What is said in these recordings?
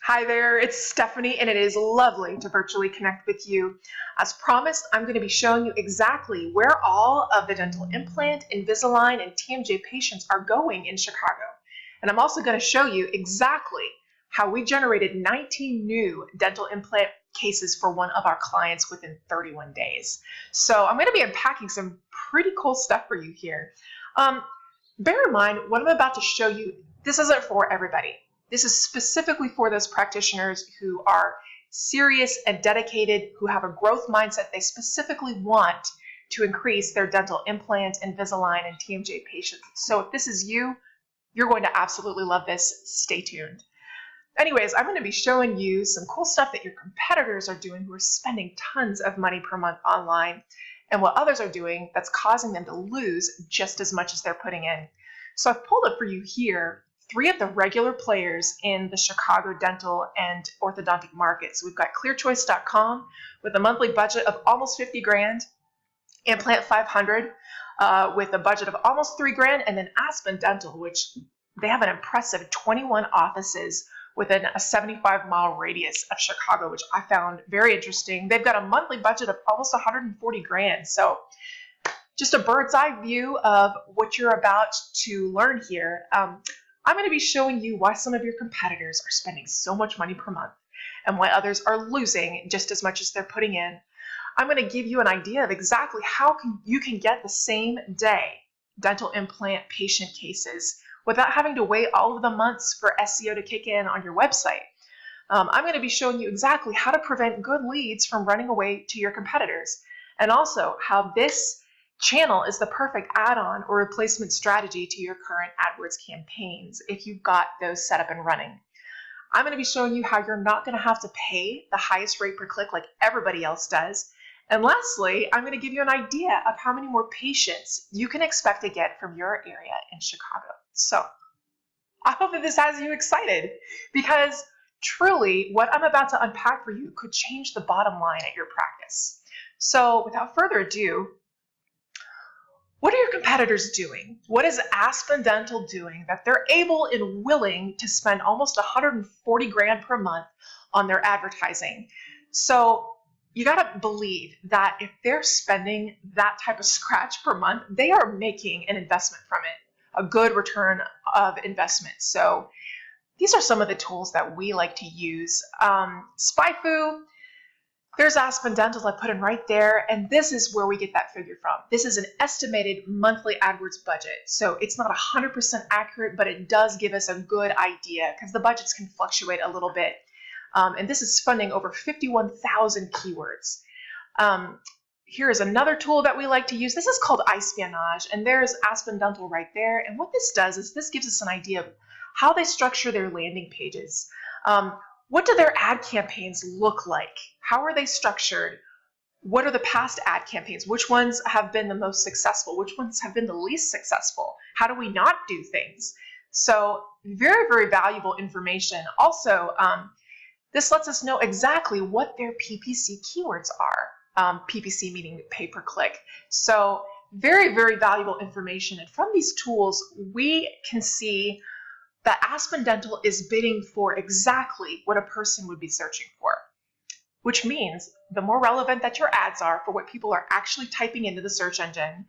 Hi there, it's Stephanie, and it is lovely to virtually connect with you. As promised, I'm going to be showing you exactly where all of the dental implant, Invisalign, and TMJ patients are going in Chicago. And I'm also going to show you exactly how we generated 19 new dental implant cases for one of our clients within 31 days. So I'm going to be unpacking some pretty cool stuff for you here. Bear in mind, what I'm about to show you, this isn't for everybody. This is specifically for those practitioners who are serious and dedicated, who have a growth mindset. They specifically want to increase their dental implant, Invisalign, and TMJ patients. So if this is you, you're going to absolutely love this. Stay tuned. Anyways, I'm going to be showing you some cool stuff that your competitors are doing who are spending tons of money per month online, and what others are doing that's causing them to lose just as much as they're putting in. So I've pulled up for you here 3 of the regular players in the Chicago dental and orthodontic markets. We've got clearchoice.com with a monthly budget of almost 50 grand, Implant 500 with a budget of almost 3 grand, and then Aspen Dental, which they have an impressive 21 offices within a 75-mile radius of Chicago, which I found very interesting. They've got a monthly budget of almost 140 grand. So just a bird's eye view of what you're about to learn here. I'm going to be showing you why some of your competitors are spending so much money per month and why others are losing just as much as they're putting in. I'm going to give you an idea of exactly how you can get the same day dental implant patient cases without having to wait all of the months for SEO to kick in on your website. I'm going to be showing you exactly how to prevent good leads from running away to your competitors, and also how this channel is the perfect add-on or replacement strategy to your current AdWords campaigns if you've got those set up and running. I'm going to be showing you how you're not going to have to pay the highest rate per click like everybody else does. And lastly, I'm going to give you an idea of how many more patients you can expect to get from your area in Chicago. So I hope that this has you excited, because truly what I'm about to unpack for you could change the bottom line at your practice. So without further ado, what are your competitors doing? What is Aspen Dental doing that they're able and willing to spend almost 140 grand per month on their advertising? So you got to believe that if they're spending that type of scratch per month, they are making an investment from it, a good return of investment. So these are some of the tools that we like to use. SpyFu. There's Aspen Dental I put in right there, and this is where we get that figure from. This is an estimated monthly AdWords budget, so it's not 100% accurate, but it does give us a good idea because the budgets can fluctuate a little bit. And this is funding over 51,000 keywords. Here is another tool that we like to use. This is called iSpionage, and there's Aspen Dental right there. And what this does is this gives us an idea of how they structure their landing pages. What do their ad campaigns look like? How are they structured? What are the past ad campaigns? Which ones have been the most successful? Which ones have been the least successful? How do we not do things? So very, very valuable information. Also, this lets us know exactly what their PPC keywords are. PPC meaning pay-per-click. So very, very valuable information. And from these tools, we can see that Aspen Dental is bidding for exactly what a person would be searching for, which means the more relevant that your ads are for what people are actually typing into the search engine,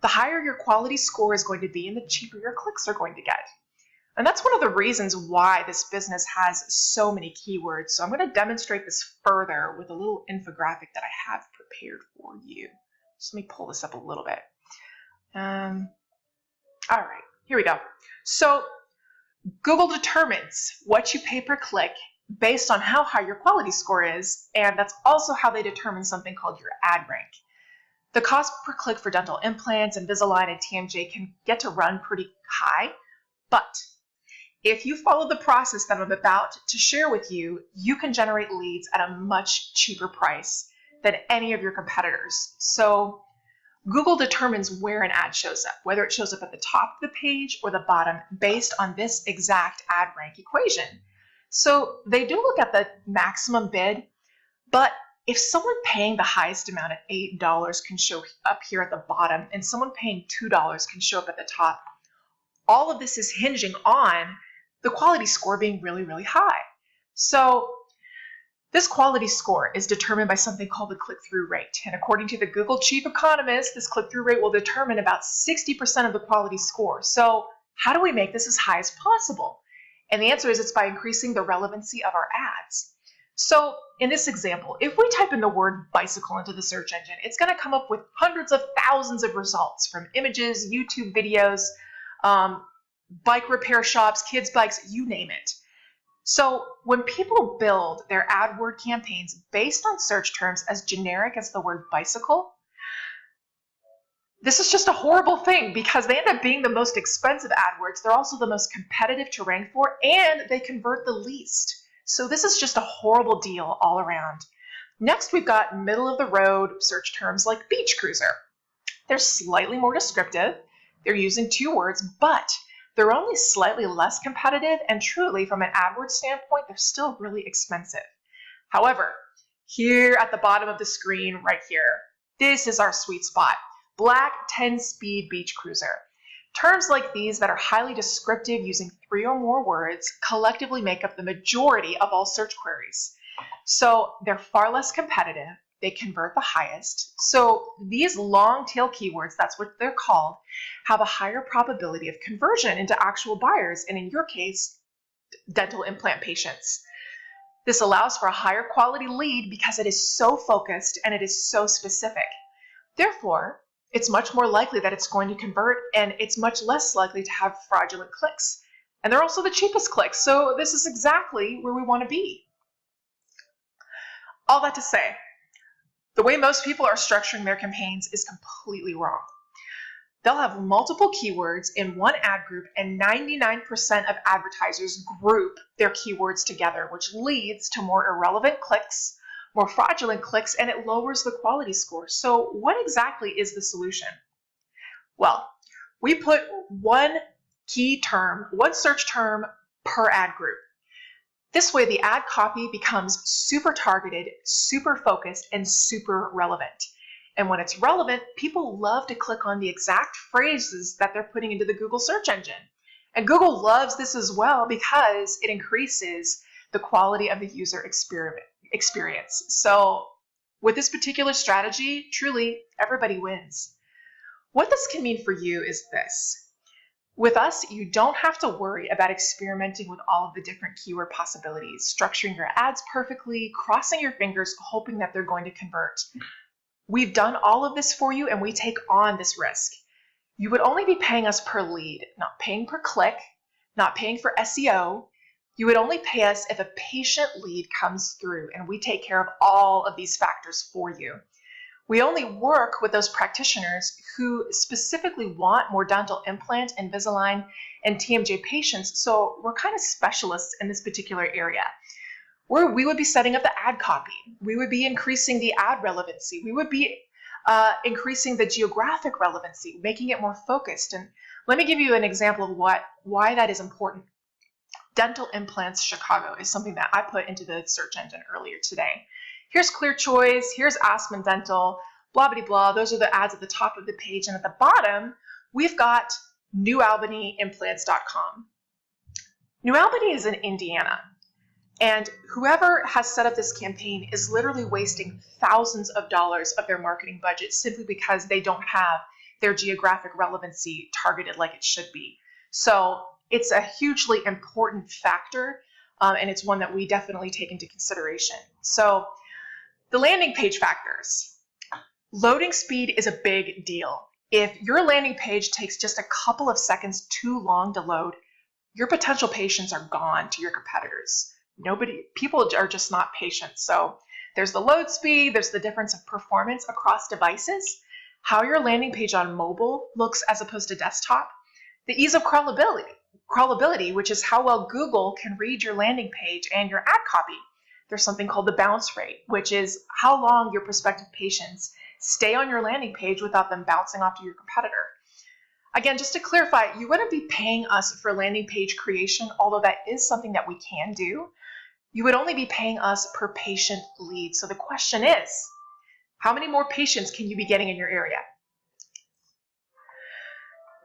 the higher your quality score is going to be and the cheaper your clicks are going to get. And that's one of the reasons why this business has so many keywords. So I'm going to demonstrate this further with a little infographic that I have prepared for you. So let me pull this up a little bit. All right, here we go. So Google determines what you pay per click based on how high your quality score is, and that's also how they determine something called your ad rank. The cost per click for dental implants, Invisalign, and TMJ can get to run pretty high, but if you follow the process that I'm about to share with you, you can generate leads at a much cheaper price than any of your competitors. So Google determines where an ad shows up, whether it shows up at the top of the page or the bottom, based on this exact ad rank equation. So they do look at the maximum bid, but if someone paying the highest amount at $8 can show up here at the bottom, and someone paying $2 can show up at the top, all of this is hinging on the quality score being really, really high. So this quality score is determined by something called the click-through rate. And according to the Google chief economist, this click-through rate will determine about 60% of the quality score. So how do we make this as high as possible? And the answer is it's by increasing the relevancy of our ads. So in this example, if we type in the word bicycle into the search engine, it's going to come up with hundreds of thousands of results from images, YouTube videos, bike repair shops, kids' bikes, you name it. So when people build their AdWord campaigns based on search terms as generic as the word bicycle, this is just a horrible thing because they end up being the most expensive AdWords. They're also the most competitive to rank for, and they convert the least. So this is just a horrible deal all around. Next, we've got middle of the road search terms like beach cruiser. They're slightly more descriptive. They're using 2 words, but they're only slightly less competitive, and truly, from an AdWords standpoint, they're still really expensive. However, here at the bottom of the screen, right here, this is our sweet spot. Black 10-speed beach cruiser. Terms like these that are highly descriptive using 3 or more words collectively make up the majority of all search queries. So they're far less competitive. They convert the highest. So these long tail keywords, that's what they're called, have a higher probability of conversion into actual buyers, and in your case, dental implant patients. This allows for a higher quality lead because it is so focused and it is so specific. Therefore, it's much more likely that it's going to convert, and it's much less likely to have fraudulent clicks. And they're also the cheapest clicks, so this is exactly where we want to be. All that to say, the way most people are structuring their campaigns is completely wrong. They'll have multiple keywords in one ad group, and 99% of advertisers group their keywords together, which leads to more irrelevant clicks, more fraudulent clicks, and it lowers the quality score. So what exactly is the solution? Well, we put one key term, one search term per ad group. This way, the ad copy becomes super targeted, super focused, and super relevant. And when it's relevant, people love to click on the exact phrases that they're putting into the Google search engine. And Google loves this as well because it increases the quality of the user experience. So with this particular strategy, truly, everybody wins. What this can mean for you is this. With us, you don't have to worry about experimenting with all of the different keyword possibilities, structuring your ads perfectly, crossing your fingers, hoping that they're going to convert. We've done all of this for you, and we take on this risk. You would only be paying us per lead, not paying per click, not paying for SEO. You would only pay us if a patient lead comes through, and we take care of all of these factors for you. We only work with those practitioners who specifically want more dental implant, Invisalign, and TMJ patients, so we're kind of specialists in this particular area. We would be setting up the ad copy. We would be increasing the ad relevancy. We would be increasing the geographic relevancy, making it more focused. And let me give you an example of why that is important. Dental Implants Chicago is something that I put into the search engine earlier today. Here's Clear Choice, here's Aspen Dental, blah, blah, blah. Those are the ads at the top of the page. And at the bottom, we've got NewAlbanyImplants.com. New Albany is in Indiana. And whoever has set up this campaign is literally wasting thousands of dollars of their marketing budget simply because they don't have their geographic relevancy targeted like it should be. So it's a hugely important factor, and it's one that we definitely take into consideration. So the landing page factors. Loading speed is a big deal. If your landing page takes just a couple of seconds too long to load, your potential patients are gone to your competitors. People are just not patient. So there's the load speed, there's the difference of performance across devices, how your landing page on mobile looks as opposed to desktop, the ease of crawlability, which is how well Google can read your landing page and your ad copy. There's something called the bounce rate, which is how long your prospective patients stay on your landing page without them bouncing off to your competitor. Again, just to clarify, you wouldn't be paying us for landing page creation, although that is something that we can do. You would only be paying us per patient lead. So the question is, how many more patients can you be getting in your area?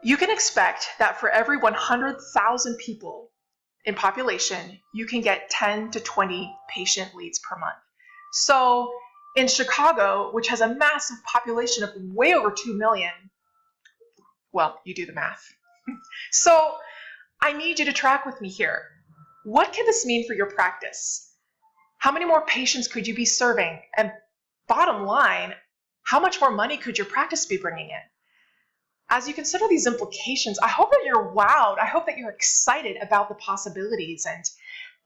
You can expect that for every 100,000 people in population, you can get 10 to 20 patient leads per month. So in Chicago, which has a massive population of way over 2 million, well, you do the math. So I need you to track with me here. What can this mean for your practice? How many more patients could you be serving? And bottom line, how much more money could your practice be bringing in? As you consider these implications, I hope that you're wowed. I hope that you're excited about the possibilities. And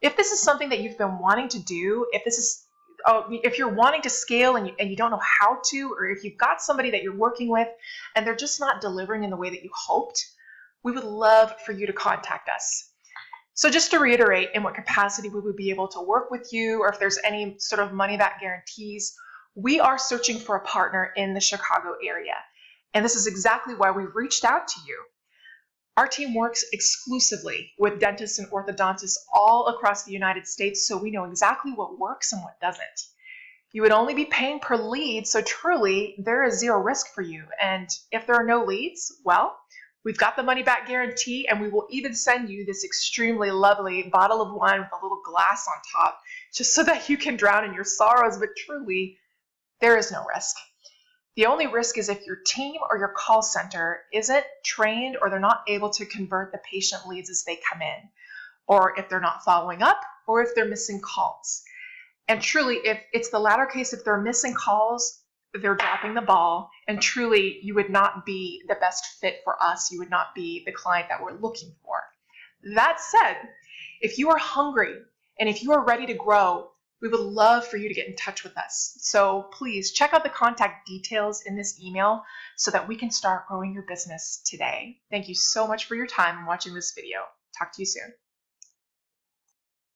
if this is something that you've been wanting to do, if you're wanting to scale and you don't know how to, or if you've got somebody that you're working with and they're just not delivering in the way that you hoped, we would love for you to contact us. So just to reiterate, in what capacity we would be able to work with you, or if there's any sort of money back guarantees, we are searching for a partner in the Chicago area. And this is exactly why we've reached out to you. Our team works exclusively with dentists and orthodontists all across the United States, so we know exactly what works and what doesn't. You would only be paying per lead, so truly there is zero risk for you. And if there are no leads, well, we've got the money back guarantee, and we will even send you this extremely lovely bottle of wine with a little glass on top, just so that you can drown in your sorrows. But truly, there is no risk. The only risk is if your team or your call center isn't trained, or they're not able to convert the patient leads as they come in, or if they're not following up, or if they're missing calls. And truly, if it's the latter case, if they're missing calls, they're dropping the ball, and truly you would not be the best fit for us. You would not be the client that we're looking for. That said, if you are hungry and if you are ready to grow, we would love for you to get in touch with us. So please check out the contact details in this email so that we can start growing your business today. Thank you so much for your time and watching this video. Talk to you soon.